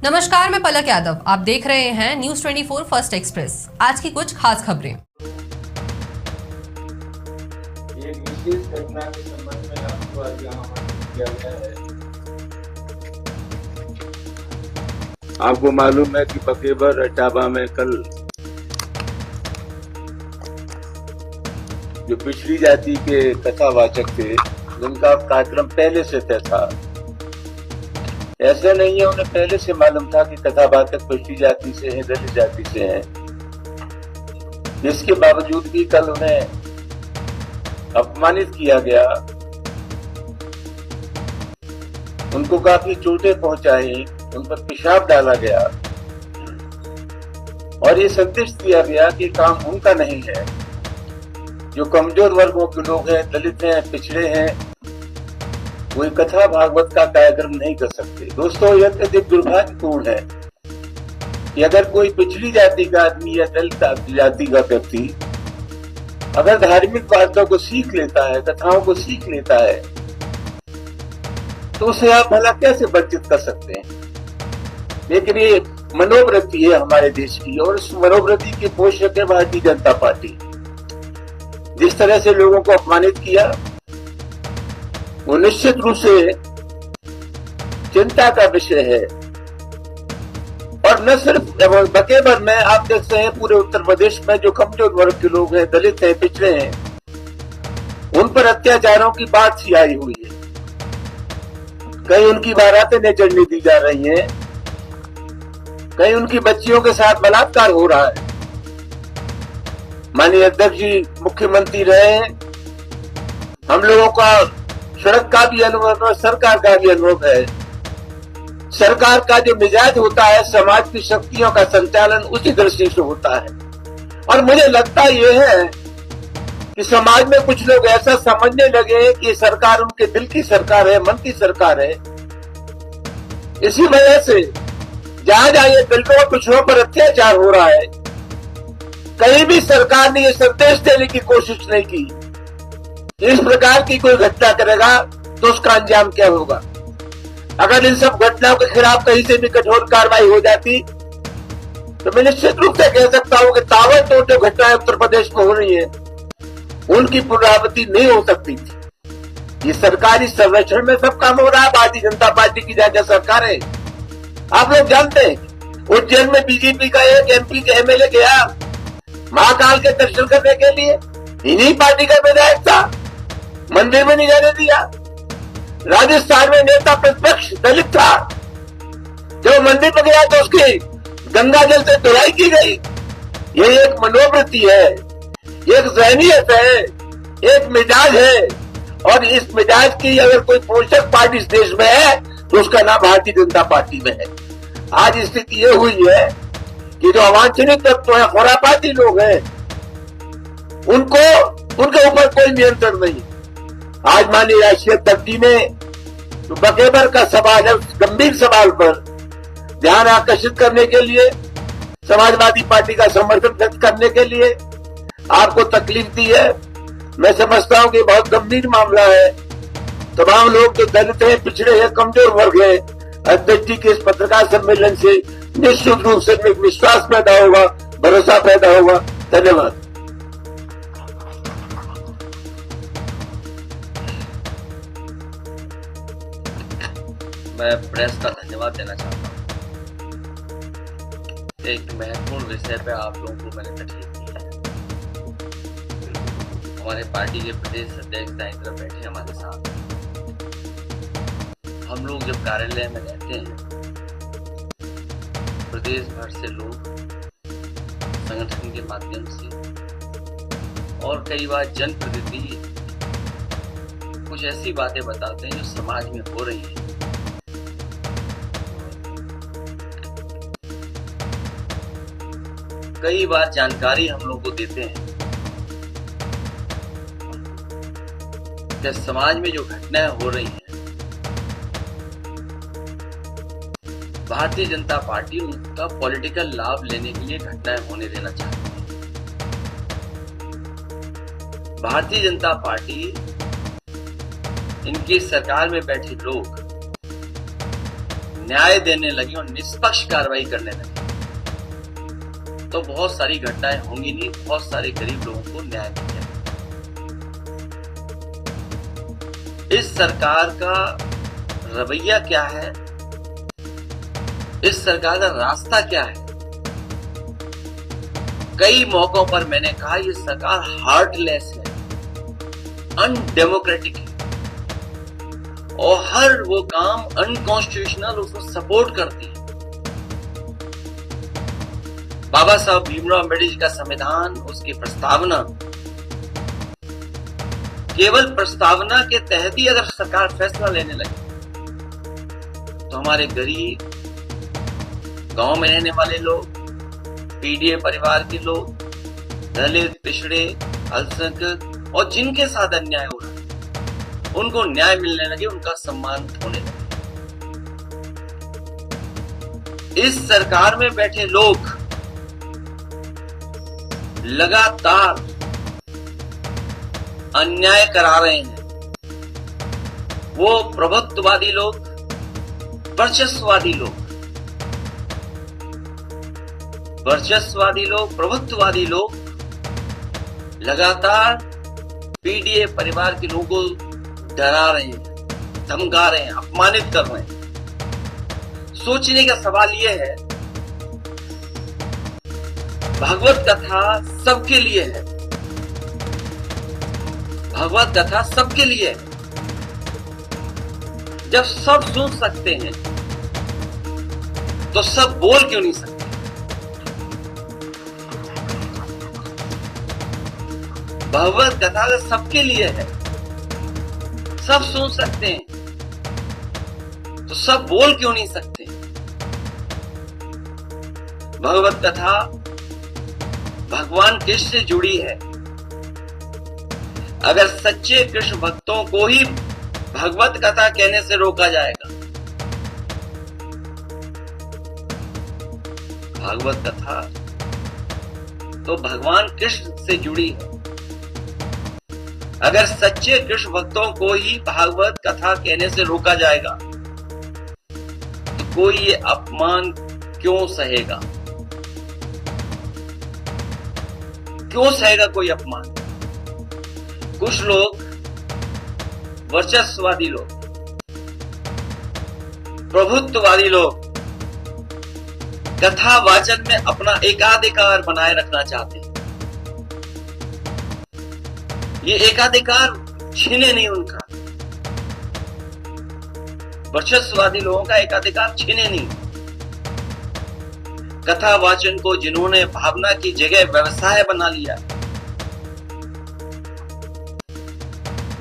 नमस्कार, मैं पलक यादव। आप देख रहे हैं न्यूज 24 फर्स्ट एक्सप्रेस। आज की कुछ खास खबरें। एक विशेष घटना के संबंध में आपको आज यहाँ आमंत्रित किया गया है। आपको मालूम है कि बकेबर अटाबा में कल जो पिछड़ी जाति के कथावाचक थे, जिनका कार्यक्रम पहले से तय था, ऐसा नहीं है उन्हें पहले से मालूम था कि कथावाचक पिछड़ी जाति से हैं, दलित जाति से हैं, जिसके बावजूद भी कल उन्हें अपमानित किया गया, उनको काफी चोटें पहुंचाई, उन पर पेशाब डाला गया और ये संदेश दिया गया कि काम उनका नहीं है। जो कमजोर वर्गों के लोग हैं, दलित हैं, पिछड़े हैं, वो कथा भागवत का कार्यक्रम नहीं कर सकते। दोस्तों, यह अत्यधिक दुर्भाग्यपूर्ण है कि अगर कोई पिछड़ी जाति का आदमी या दलित जाति का व्यक्ति अगर धार्मिक बातों को सीख लेता है, कथाओं को सीख लेता है, तो उसे आप भला कैसे वंचित कर सकते हैं। लेकिन ये मनोवृत्ति है हमारे देश की, और इस मनोवृत्ति के पोषक है भारतीय जनता पार्टी। जिस तरह से लोगों को अपमानित किया, वो निश्चित रूप से चिंता का विषय है। और न सिर्फ बकेबर में, आप देखते हैं पूरे उत्तर प्रदेश में जो कमजोर वर्ग के लोग हैं, दलित हैं, पिछड़े हैं, उन पर अत्याचारों की बात सी आई हुई है। कहीं उनकी बारातें न चढ़ने दी जा रही हैं, कहीं उनकी बच्चियों के साथ बलात्कार हो रहा है। माननीय अध्यक्ष जी मुख्यमंत्री रहे हैं, हम लोगों का सड़क का भी अनुभव है, सरकार का भी अनुभव है। सरकार का जो मिजाज होता है, समाज की शक्तियों का संचालन उसी दृष्टि से होता है। और मुझे लगता यह है कि समाज में कुछ लोग ऐसा समझने लगे कि सरकार उनके दिल की सरकार है, मन की सरकार है। इसी वजह से जहां जहां ये दलितों और पिछड़ों पर अत्याचार हो रहा है, कहीं भी सरकार ने ये संदेश देने की कोशिश नहीं की। इस प्रकार की कोई घटना करेगा तो उसका अंजाम क्या होगा। अगर इन सब घटनाओं के खिलाफ कहीं से भी कठोर कार्रवाई हो जाती, तो मैं निश्चित रूप से कह सकता हूं कि ताबड़तोड़ जो घटनाएं उत्तर प्रदेश में हो रही है, उनकी पुनरावृत्ति नहीं हो सकती थी। ये सरकारी संरक्षण में सब काम हो रहा है। भारतीय जनता पार्टी की जगह सरकार है। आप लोग जानते हैं, उज्जैन में बीजेपी का एक एमपी के एमएलए गया महाकाल के दर्शन करने के लिए, इन्हीं पार्टी का विधायक था, मंदिर में नहीं जाने दिया। राजस्थान में नेता प्रतिपक्ष दलित था, जब मंदिर में गया तो उसकी गंगा जल से धुलाई की गई। ये एक मनोवृत्ति है, एक ज़हनियत है, एक मिजाज है, और इस मिजाज की अगर कोई पोषक पार्टी इस देश में है तो उसका नाम भारतीय जनता पार्टी में है। आज स्थिति ये हुई है कि जो अवांछनीय तत्व है, खुरापाती लोग हैं, उनके ऊपर कोई नियंत्रण नहीं। आज माननीय राष्ट्रीय अध्यक्ष ने तो बकेबर का सवाल है, उस गंभीर सवाल पर ध्यान आकर्षित करने के लिए, समाजवादी पार्टी का समर्थन व्यक्त करने के लिए आपको तकलीफ दी है। मैं समझता हूं कि बहुत गंभीर मामला है। तमाम लोग जो दलित हैं, पिछड़े हैं, कमजोर वर्ग हैं, अध्यक्ष जी के इस पत्रकार सम्मेलन से निश्चित रूप से एक विश्वास पैदा होगा, भरोसा पैदा होगा। धन्यवाद। मैं प्रेस का धन्यवाद देना चाहता हूँ। एक महत्वपूर्ण विषय पे आप लोगों को मैंने तकलीफ दी है। हमारे पार्टी के प्रदेश अध्यक्ष दायित्व बैठे हमारे साथ। हम लोग जब कार्यालय में रहते हैं, प्रदेश भर से लोग संगठन के माध्यम से और कई बार जनप्रतिनिधि कुछ ऐसी बातें बताते हैं जो समाज में हो रही है। कई बार जानकारी हम लोग को देते हैं कि समाज में जो घटनाएं हो रही हैं, भारतीय जनता पार्टी उनका पॉलिटिकल लाभ लेने के लिए घटनाएं होने देना चाहती है। भारतीय जनता पार्टी, इनकी सरकार में बैठे लोग न्याय देने लगे और निष्पक्ष कार्रवाई करने लगे तो बहुत सारी घटनाएं होंगी नहीं, बहुत सारे गरीब लोगों को न्याय मिल जाएगा। इस सरकार का रवैया क्या है, इस सरकार का रास्ता क्या है? कई मौकों पर मैंने कहा ये सरकार हार्टलेस है, अनडेमोक्रेटिक है और हर वो काम अनकॉन्स्टिट्यूशनल उसको सपोर्ट करती है। बाबा साहब भीमराव अम्बेडकर जी का संविधान, उसकी प्रस्तावना, केवल प्रस्तावना के तहत ही अगर सरकार फैसला लेने लगे तो हमारे गरीब, गांव में रहने वाले लोग, पीडीए परिवार के लोग, दलित, पिछड़े, अल्पसंख्यक और जिनके साथ अन्याय हो रहा है उनको न्याय मिलने लगे, उनका सम्मान होने लगे। इस सरकार में बैठे लोग लगातार अन्याय करा रहे हैं। वो प्रभुत्ववादी लोग, वर्चस्ववादी लोग, प्रभुत्ववादी लोग लगातार पीडीए परिवार के लोगों को डरा रहे हैं, धमका रहे हैं, अपमानित कर रहे हैं। सोचने का सवाल यह है, भागवत कथा सबके लिए है, भगवत कथा सबके लिए है। जब सब सुन सकते हैं तो सब बोल क्यों नहीं सकते? भगवत कथा सबके लिए है, सब सुन सकते हैं तो सब बोल क्यों नहीं सकते? भगवत कथा भगवान कृष्ण से जुड़ी है। अगर सच्चे कृष्ण भक्तों को ही भगवत कथा कहने से रोका जाएगा, भागवत कथा तो भगवान कृष्ण से जुड़ी है। अगर सच्चे कृष्ण भक्तों को ही भागवत कथा कहने से रोका जाएगा तो कोई ये अपमान क्यों सहेगा? क्यों सहेगा कोई अपमान? कुछ लोग, वर्चस्ववादी लोग, प्रभुत्ववादी लोग कथा वाचन में अपना एकाधिकार बनाए रखना चाहते हैं। ये एकाधिकार छीने नहीं उनका, वर्चस्ववादी लोगों का एकाधिकार छीने नहीं। कथा वाचन को जिन्होंने भावना की जगह व्यवसाय बना लिया,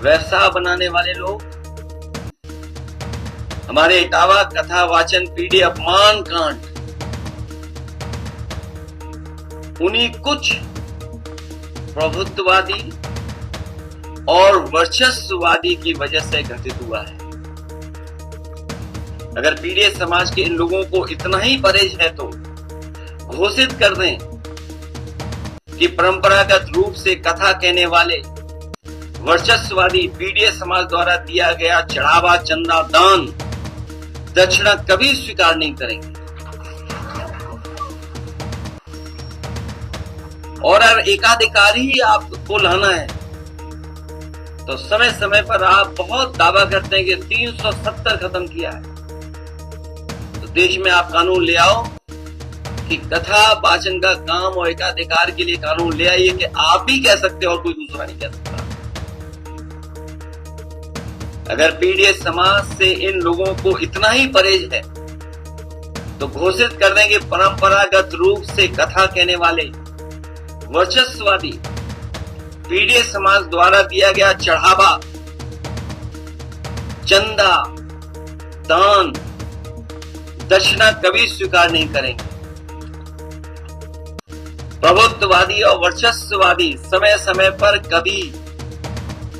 व्यवसाय बनाने वाले लोग, हमारे इटावा कथा वाचन पीढ़ी अपमान कांड उन्हीं कुछ प्रभुत्ववादी और वर्चस्ववादी की वजह से घटित हुआ है। अगर पीड़ित समाज के इन लोगों को इतना ही परहेज है तो घोषित कर दें कि परंपरागत रूप से कथा कहने वाले वर्चस्ववादी पीड़ित समाज द्वारा दिया गया चढ़ावा, चंदा, दान, दक्षिणा कभी स्वीकार नहीं करेंगे। और अगर एकाधिकार ही आपको लाना है तो समय समय पर आप बहुत दावा करते हैं कि 370 खत्म किया है, तो देश में आप कानून ले आओ कि कथा वाचन का काम और एकाधिकार के लिए कानून ले आइए कि आप भी कह सकते हो और कोई दूसरा नहीं कह सकता। अगर पीड़ित समाज से इन लोगों को इतना ही परहेज है तो घोषित कर देंगे परंपरागत रूप से कथा कहने वाले वर्चस्ववादी पीड़ित समाज द्वारा दिया गया चढ़ावा, चंदा, दान, दक्षिणा कभी स्वीकार नहीं करेंगे। प्रभुत्ववादी और वर्चस्ववादी समय समय पर कभी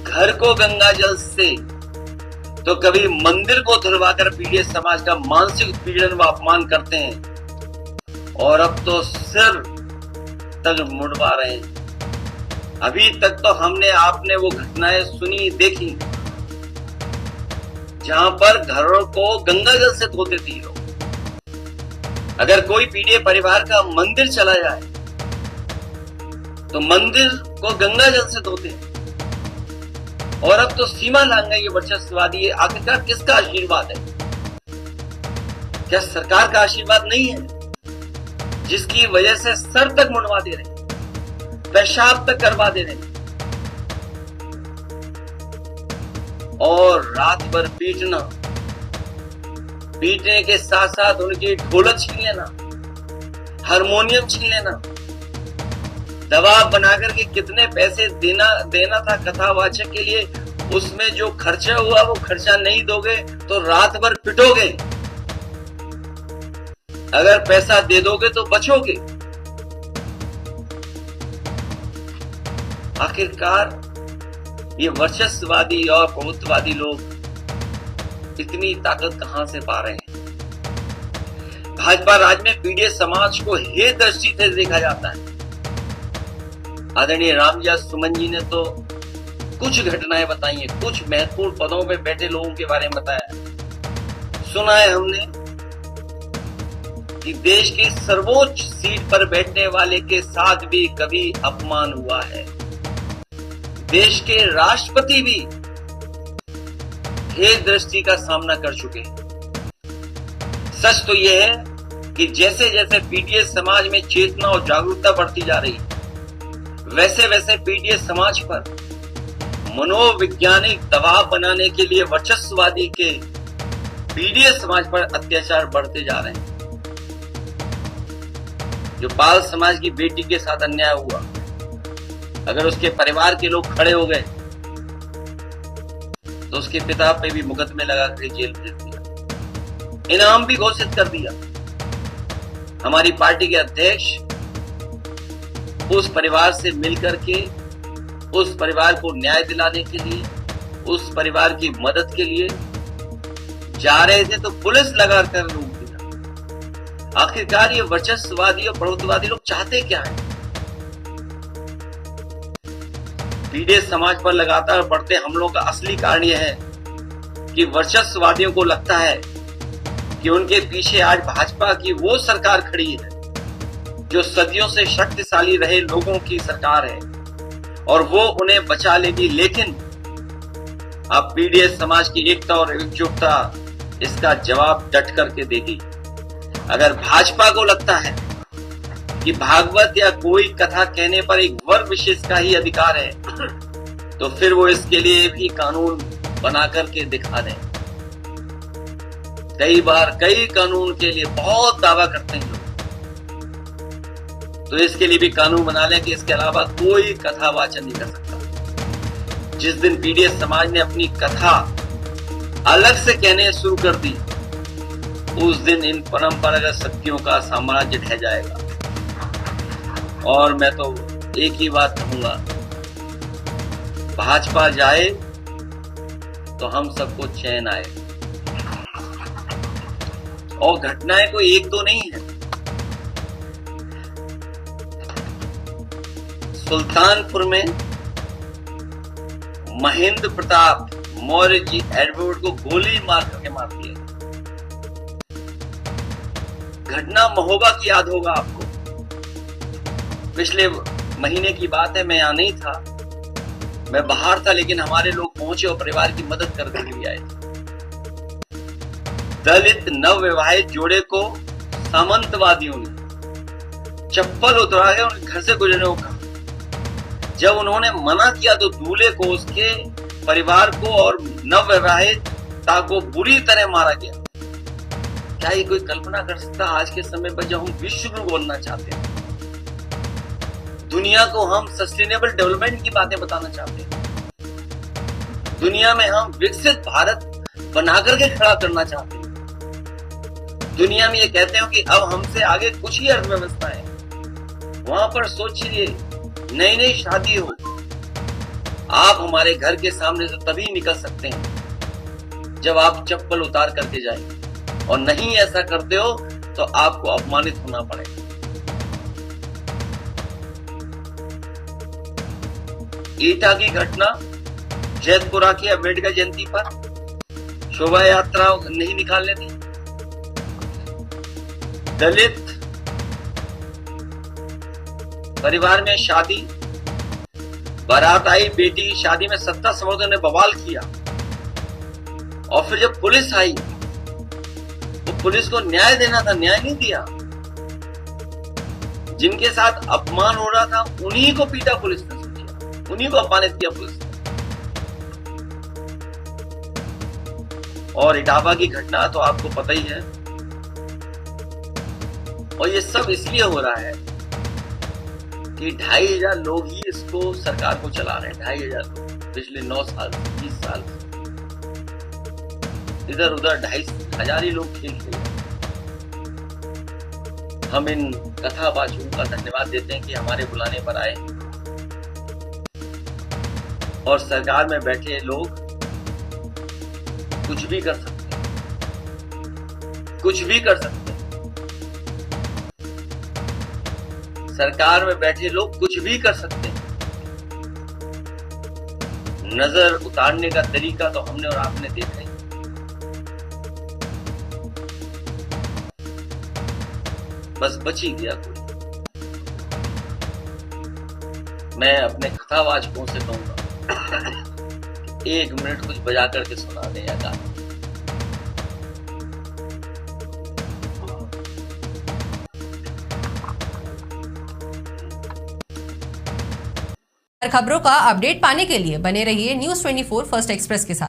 घर को गंगा जल से तो कभी मंदिर को धुलवाकर पीड़ित समाज का मानसिक पीड़न व अपमान करते हैं और अब तो सिर तक मुड़वा रहे हैं। अभी तक तो हमने आपने वो घटनाएं सुनी, देखी, जहां पर घरों को गंगा जल से धोते थे लोग। अगर कोई पीडीए परिवार का मंदिर चला जाए तो मंदिर को गंगा जल से धोते हैं। और अब तो सीमा लांघा ये वर्चस्ववादी आखिरकार किसका आशीर्वाद है? क्या सरकार का आशीर्वाद नहीं है, जिसकी वजह से सर तक मुंडवा दे रहे, पेशाब तक करवा दे रहे और रात भर पीटने के साथ साथ उनकी ढोलक छीन लेना, हारमोनियम छीन लेना, दबाव बनाकर के कितने पैसे देना था कथावाचक के लिए, उसमें जो खर्चा हुआ वो खर्चा नहीं दोगे तो रात भर पिटोगे, अगर पैसा दे दोगे तो बचोगे। आखिरकार ये वर्चस्ववादी और प्रभुत्ववादी लोग इतनी ताकत कहां से पा रहे हैं? भाजपा राज में पीड़ित समाज को हे दृष्टि से देखा जाता है। आदरणीय रामविलास सुमन जी ने तो कुछ घटनाएं बताई हैं, कुछ महत्वपूर्ण पदों पे बैठे लोगों के बारे में बताया। सुना है हमने कि देश की सर्वोच्च सीट पर बैठने वाले के साथ भी कभी अपमान हुआ है। देश के राष्ट्रपति भी हे दृष्टि का सामना कर चुके हैं। सच तो यह है कि जैसे जैसे पीडीए समाज में चेतना और जागरूकता बढ़ती जा रही है, वैसे वैसे पीडीए समाज पर मनोवैज्ञानिक दबाव बनाने के लिए वर्चस्ववादी के पीडीए समाज पर अत्याचार बढ़ते जा रहे हैं। जो पाल समाज की बेटी के साथ अन्याय हुआ, अगर उसके परिवार के लोग खड़े हो गए तो उसके पिता पे भी मुकदमे लगा कर जेल भेज दिया, इनाम भी घोषित कर दिया। हमारी पार्टी के अध्यक्ष उस परिवार से मिलकर के उस परिवार को न्याय दिलाने के लिए, उस परिवार की मदद के लिए जा रहे थे तो पुलिस लगाकर रोक दिया। आखिरकार ये वर्चस्ववादी और प्रभुत्ववादी लोग चाहते क्या है? पीड़ित समाज पर लगातार बढ़ते हमलों का असली कारण यह है कि वर्चस्ववादियों को लगता है कि उनके पीछे आज भाजपा की वो सरकार खड़ी है जो सदियों से शक्तिशाली रहे लोगों की सरकार है और वो उन्हें बचा लेगी। लेकिन अब पीड़ित समाज की एकता और एकजुटता इसका जवाब डट करके देगी। अगर भाजपा को लगता है कि भागवत या कोई कथा कहने पर एक वर्ग विशेष का ही अधिकार है, तो फिर वो इसके लिए भी कानून बना करके दिखा दें। कई बार कई कानून के लिए बहुत दावा करते हैं लोग, तो इसके लिए भी कानून बना लें कि इसके अलावा कोई कथा वाचन नहीं कर सकता। जिस दिन पीड़ित समाज ने अपनी कथा अलग से कहने शुरू कर दी, उस दिन इन परंपरागत शक्तियों का साम्राज्य ढह जाएगा। और मैं तो एक ही बात कहूंगा, भाजपा जाए तो हम सबको चैन आए। और घटनाएं कोई एक दो नहीं है। सुल्तानपुर में महेंद्र प्रताप मौर्य जी एडवर्ड को गोली मार करके मार दिया। घटना महोबा की याद होगा आपको। पिछले महीने की बात है, मैं यहां नहीं था, मैं बाहर था, लेकिन हमारे लोग पहुंचे और परिवार की मदद करने के लिए आए। दलित नवविवाहित जोड़े को सामंतवादियों ने चप्पल उतरा के उनके घर से गुजरने को कहा। जब उन्होंने मना किया तो दूल्हे को, उसके परिवार को और नवविवाहिता को बुरी तरह मारा गया। क्या ये कोई कल्पना कर सकता आज के समय पर, जब हम विश्व को बोलना चाहते हैं, दुनिया को हम सस्टेनेबल डेवलपमेंट की बातें बताना चाहते हैं, दुनिया में हम विकसित भारत बनाकर के खड़ा करना चाहते हैं, दुनिया में ये कहते हो कि अब हमसे आगे कुछ ही अर्थव्यवस्था है, वहां पर सोचिए नई नई शादी हो, आप हमारे घर के सामने से तभी निकल सकते हैं जब आप चप्पल उतार करके जाएंगे, और नहीं ऐसा करते हो तो आपको अपमानित होना पड़ेगा। ईटा की घटना, जैतपुरा की अम्बेडकर जयंती पर शोभा यात्रा नहीं निकालने दी, दलित परिवार में शादी, बारात आई, बेटी की शादी में सत्ता समर्थकों ने बवाल किया और फिर जब पुलिस आई तो पुलिस को न्याय देना था, न्याय नहीं दिया। जिनके साथ अपमान हो रहा था उन्हीं को पीटा पुलिस ने, सोचिए, उन्हीं को अपमानित किया पुलिस ने। और इटावा की घटना तो आपको पता ही है। और ये सब इसलिए हो रहा है कि 2500 लोग ही इसको सरकार को चला रहे हैं। 2500 लोग पिछले 9 साल 20 साल इधर उधर 2500 ही लोग खेल रहे हैं। हम इन कथावाचकों का धन्यवाद देते हैं कि हमारे बुलाने पर आए और सरकार में बैठे लोग कुछ भी कर सकते हैं, कुछ भी कर सकते हैं। सरकार में बैठे लोग कुछ भी कर सकते हैं। नजर उतारने का तरीका तो हमने और आपने देखा ही। बस बच ही गया कोई। मैं अपने कथावाचकों से कहूंगा 1 मिनट कुछ बजा करके सुना दें या गाना। खबरों का अपडेट पाने के लिए बने रहिए न्यूज़ 24 फर्स्ट एक्सप्रेस के साथ।